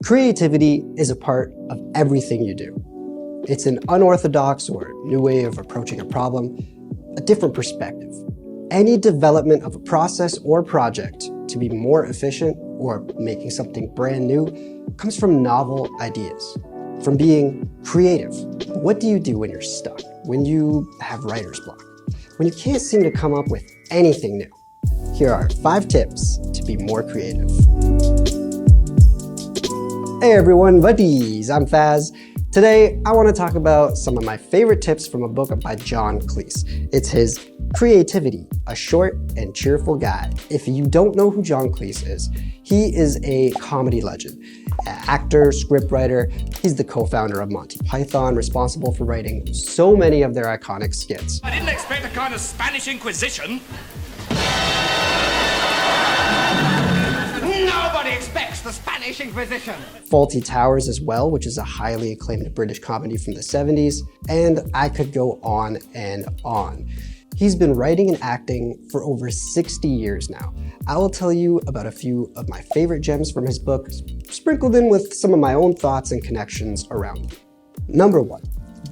Creativity is a part of everything you do. It's an unorthodox or new way of approaching a problem, a different perspective. Any development of a process or project to be more efficient or making something brand new comes from novel ideas, from being creative. What do you do when you're stuck? When you have writer's block? When you can't seem to come up with anything new? Here are 5 tips to be more creative. Hey everyone, buddies, I'm Faz. Today, I want to talk about some of my favorite tips from a book by John Cleese. It's his Creativity, a Short and Cheerful Guide. If you don't know who John Cleese is, he is a comedy legend, actor, scriptwriter. He's the co-founder of Monty Python, responsible for writing so many of their iconic skits. I didn't expect a kind of Spanish Inquisition. Nobody expects the Spanish Inquisition. Fawlty Towers as well, which is a highly acclaimed British comedy from the 70s, and I could go on and on. He's been writing and acting for over 60 years now. I will tell you about a few of my favorite gems from his book, sprinkled in with some of my own thoughts and connections around them. Number 1,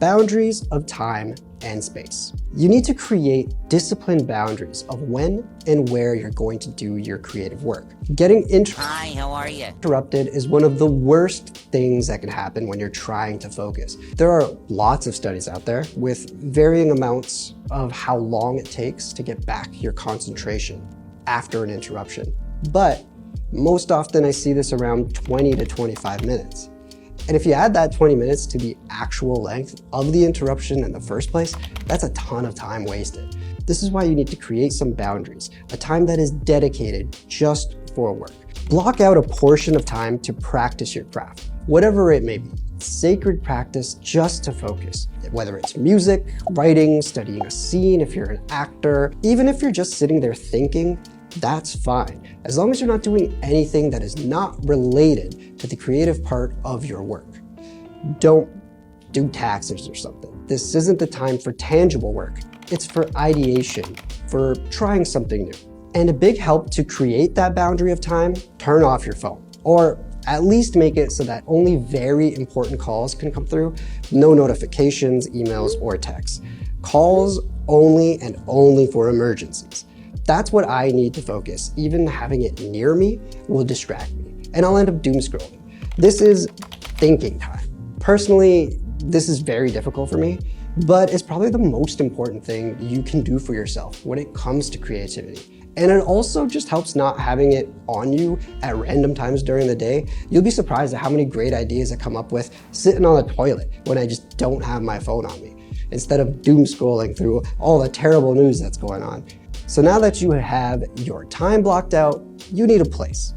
boundaries of time and space. You need to create disciplined boundaries of when and where you're going to do your creative work. Getting Hi, how are you? interrupted is one of the worst things that can happen when you're trying to focus. There are lots of studies out there with varying amounts of how long it takes to get back your concentration after an interruption. But most often I see this around 20 to 25 minutes. And if you add that 20 minutes to the actual length of the interruption in the first place, that's a ton of time wasted. This is why you need to create some boundaries, a time that is dedicated just for work. Block out a portion of time to practice your craft, whatever it may be. Sacred practice just to focus. Whether it's music, writing, studying a scene, if you're an actor, even if you're just sitting there thinking, that's fine, as long as you're not doing anything that is not related to the creative part of your work. Don't do taxes or something. This isn't the time for tangible work. It's for ideation, for trying something new. And a big help to create that boundary of time, turn off your phone. Or at least make it so that only very important calls can come through. No notifications, emails, or texts. Calls only and only for emergencies. That's what I need to focus. Even having it near me will distract me, and I'll end up doom scrolling. This is thinking time. Personally, this is very difficult for me, but it's probably the most important thing you can do for yourself when it comes to creativity. And it also just helps not having it on you at random times during the day. You'll be surprised at how many great ideas I come up with sitting on the toilet when I just don't have my phone on me, instead of doom scrolling through all the terrible news that's going on. So now that you have your time blocked out, you need a place.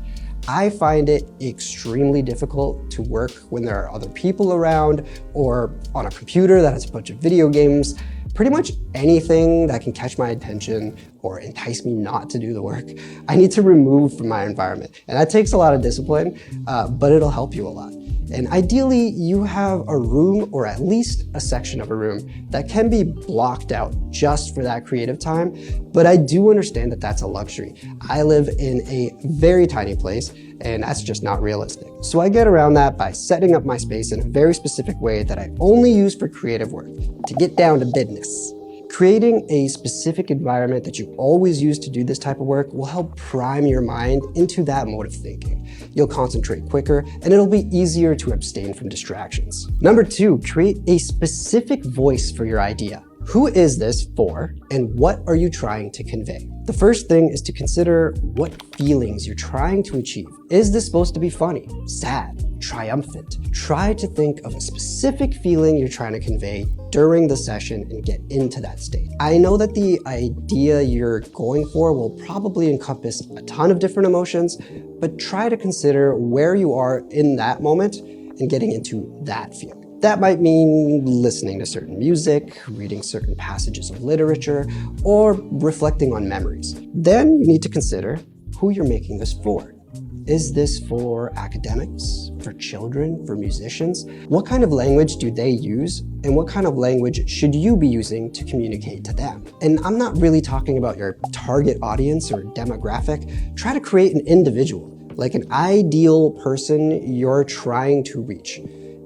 I find it extremely difficult to work when there are other people around or on a computer that has a bunch of video games. Pretty much anything that can catch my attention or entice me not to do the work, I need to remove from my environment. And that takes a lot of discipline, but it'll help you a lot. And ideally, you have a room, or at least a section of a room, that can be blocked out just for that creative time. But I do understand that that's a luxury. I live in a very tiny place, and that's just not realistic. So I get around that by setting up my space in a very specific way that I only use for creative work, to get down to business. Creating a specific environment that you always use to do this type of work will help prime your mind into that mode of thinking. You'll concentrate quicker, and it'll be easier to abstain from distractions. Number 2, create a specific voice for your idea. Who is this for, and what are you trying to convey? The first thing is to consider what feelings you're trying to achieve. Is this supposed to be funny, sad, triumphant? Try to think of a specific feeling you're trying to convey during the session and get into that state. I know that the idea you're going for will probably encompass a ton of different emotions, but try to consider where you are in that moment and getting into that feeling. That might mean listening to certain music, reading certain passages of literature, or reflecting on memories. Then you need to consider who you're making this for. Is this for academics, for children, for musicians? What kind of language do they use, and what kind of language should you be using to communicate to them? And I'm not really talking about your target audience or demographic. Try to create an individual. like an ideal person you're trying to reach.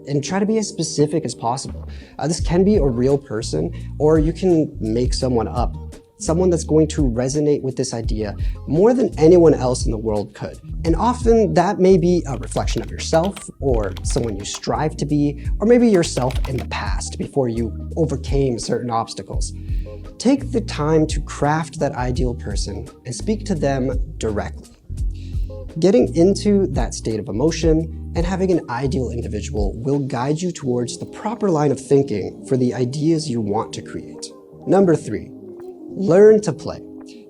And try to be as specific as possible. This can be a real person, or you can make someone up. Someone that's going to resonate with this idea more than anyone else in the world could. And often that may be a reflection of yourself, or someone you strive to be, or maybe yourself in the past before you overcame certain obstacles. Take the time to craft that ideal person and speak to them directly. Getting into that state of emotion and having an ideal individual will guide you towards the proper line of thinking for the ideas you want to create. Number 3, learn to play.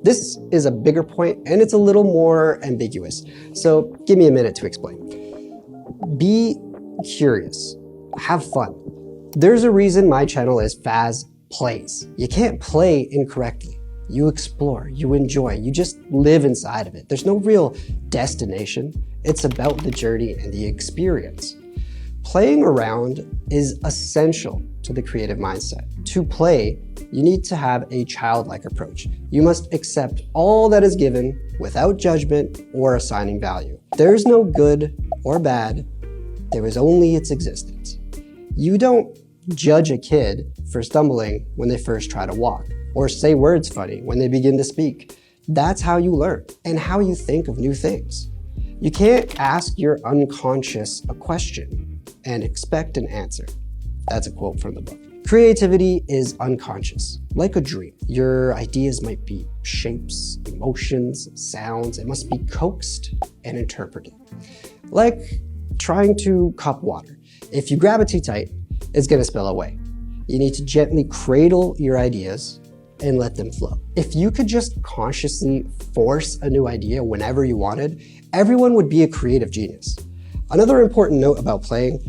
This is a bigger point and it's a little more ambiguous, so give me a minute to explain. Be curious, have fun. There's a reason my channel is Faz Plays. You can't play incorrectly. You explore, you enjoy, you just live inside of it. There's no real destination. It's about the journey and the experience. Playing around is essential to the creative mindset. To play, you need to have a childlike approach. You must accept all that is given without judgment or assigning value. There's no good or bad, there is only its existence. You don't judge a kid for stumbling when they first try to walk, or say words funny when they begin to speak. That's how you learn and how you think of new things. You can't ask your unconscious a question and expect an answer. That's a quote from the book. Creativity is unconscious, like a dream. Your ideas might be shapes, emotions, sounds. It must be coaxed and interpreted. Like trying to cup water. If you grab it too tight, it's gonna spill away. You need to gently cradle your ideas and let them flow. If you could just consciously force a new idea whenever you wanted, everyone would be a creative genius. Another important note about playing,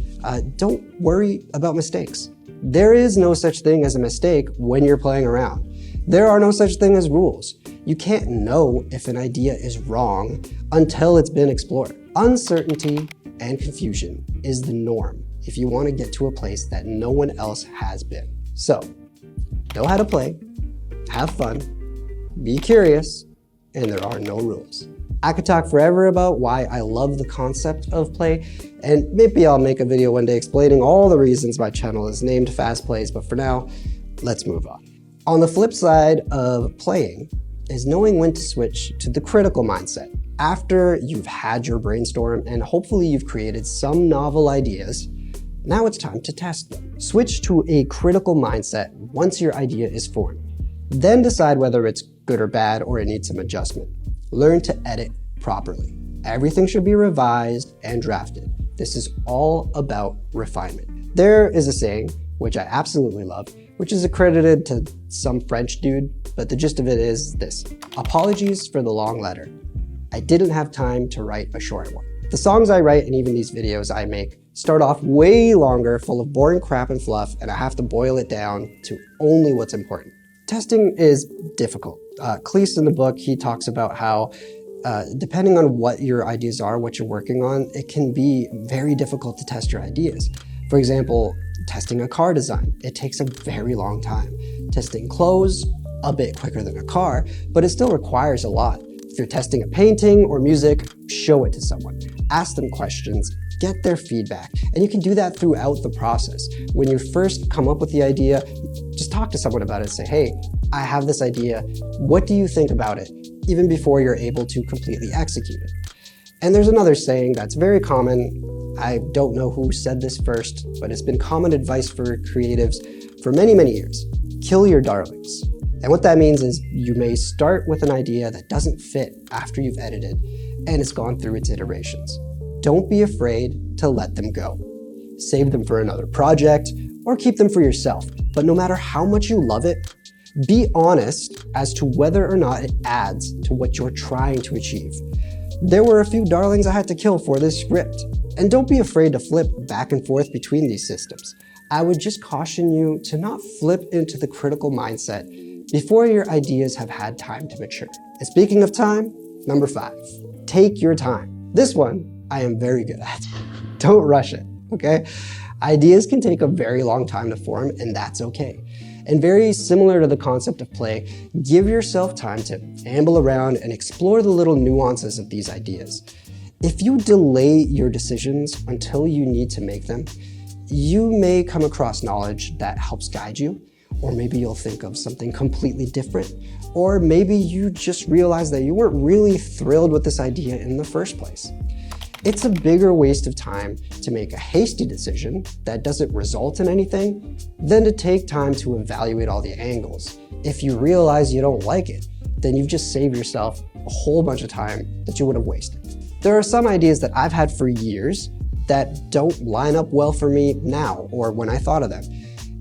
don't worry about mistakes. There is no such thing as a mistake when you're playing around. There are no such thing as rules. You can't know if an idea is wrong until it's been explored. Uncertainty and confusion is the norm if you want to get to a place that no one else has been. So, know how to play, have fun, be curious, and there are no rules. I could talk forever about why I love the concept of play, and maybe I'll make a video one day explaining all the reasons my channel is named Fast Plays, but for now, let's move on. On the flip side of playing is knowing when to switch to the critical mindset. After you've had your brainstorm and hopefully you've created some novel ideas, now it's time to test them. Switch to a critical mindset once your idea is formed. Then decide whether it's good or bad or it needs some adjustment. Learn to edit properly. Everything should be revised and drafted. This is all about refinement. There is a saying, which I absolutely love, which is accredited to some French dude, but the gist of it is this: apologies for the long letter. I didn't have time to write a short one. The songs I write and even these videos I make start off way longer, full of boring crap and fluff, and I have to boil it down to only what's important. Testing is difficult. Cleese in the book, he talks about how depending on what your ideas are, what you're working on, it can be very difficult to test your ideas. For example, testing a car design, it takes a very long time. Testing clothes, a bit quicker than a car, but it still requires a lot. If you're testing a painting or music, show it to someone. Ask them questions, get their feedback, and you can do that throughout the process. When you first come up with the idea, just talk to someone about it and say, hey, I have this idea, what do you think about it? Even before you're able to completely execute it. And there's another saying that's very common. I don't know who said this first, but it's been common advice for creatives for many, many years. Kill your darlings. And what that means is you may start with an idea that doesn't fit after you've edited and it's gone through its iterations. Don't be afraid to let them go. Save them for another project or keep them for yourself. But no matter how much you love it, be honest as to whether or not it adds to what you're trying to achieve. There were a few darlings I had to kill for this script. And don't be afraid to flip back and forth between these systems. I would just caution you to not flip into the critical mindset before your ideas have had time to mature. And speaking of time, number 5, take your time. This one I am very good at. Don't rush it, okay? Ideas can take a very long time to form, and that's okay. And very similar to the concept of play, give yourself time to amble around and explore the little nuances of these ideas. If you delay your decisions until you need to make them, you may come across knowledge that helps guide you, or maybe you'll think of something completely different, or maybe you just realize that you weren't really thrilled with this idea in the first place. It's a bigger waste of time to make a hasty decision that doesn't result in anything than to take time to evaluate all the angles. If you realize you don't like it, then you've just saved yourself a whole bunch of time that you would have wasted. There are some ideas that I've had for years that don't line up well for me now or when I thought of them.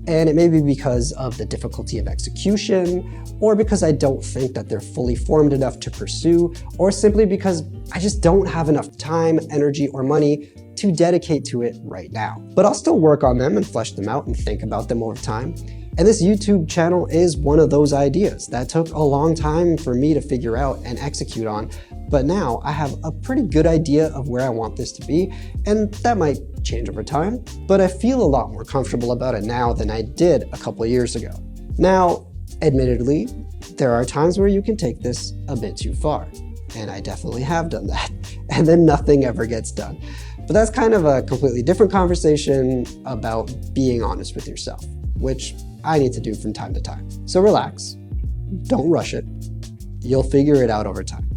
And it may be because of the difficulty of execution, or because I don't think that they're fully formed enough to pursue, or simply because I just don't have enough time, energy, or money to dedicate to it right now. But I'll still work on them and flesh them out and think about them over time. And this YouTube channel is one of those ideas that took a long time for me to figure out and execute on, but now I have a pretty good idea of where I want this to be, and that might change over time, but I feel a lot more comfortable about it now than I did a couple of years ago. Now, admittedly, there are times where you can take this a bit too far, and I definitely have done that, and then nothing ever gets done. But that's kind of a completely different conversation about being honest with yourself, which I need to do from time to time. So relax, don't rush it, you'll figure it out over time.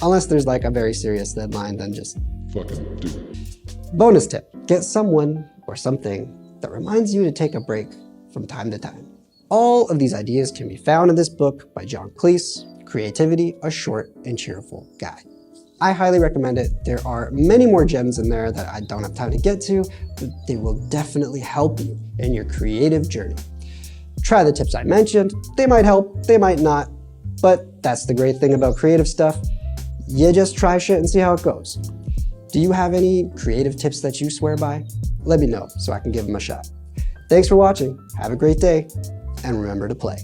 Unless there's like a very serious deadline, then just fucking do it. Bonus tip, get someone or something that reminds you to take a break from time to time. All of these ideas can be found in this book by John Cleese, Creativity, A Short and Cheerful Guide. I highly recommend it. There are many more gems in there that I don't have time to get to, but they will definitely help you in your creative journey. Try the tips I mentioned. They might help, they might not, but that's the great thing about creative stuff. You just try shit and see how it goes. Do you have any creative tips that you swear by? Let me know so I can give them a shot. Thanks for watching, have a great day, and remember to play.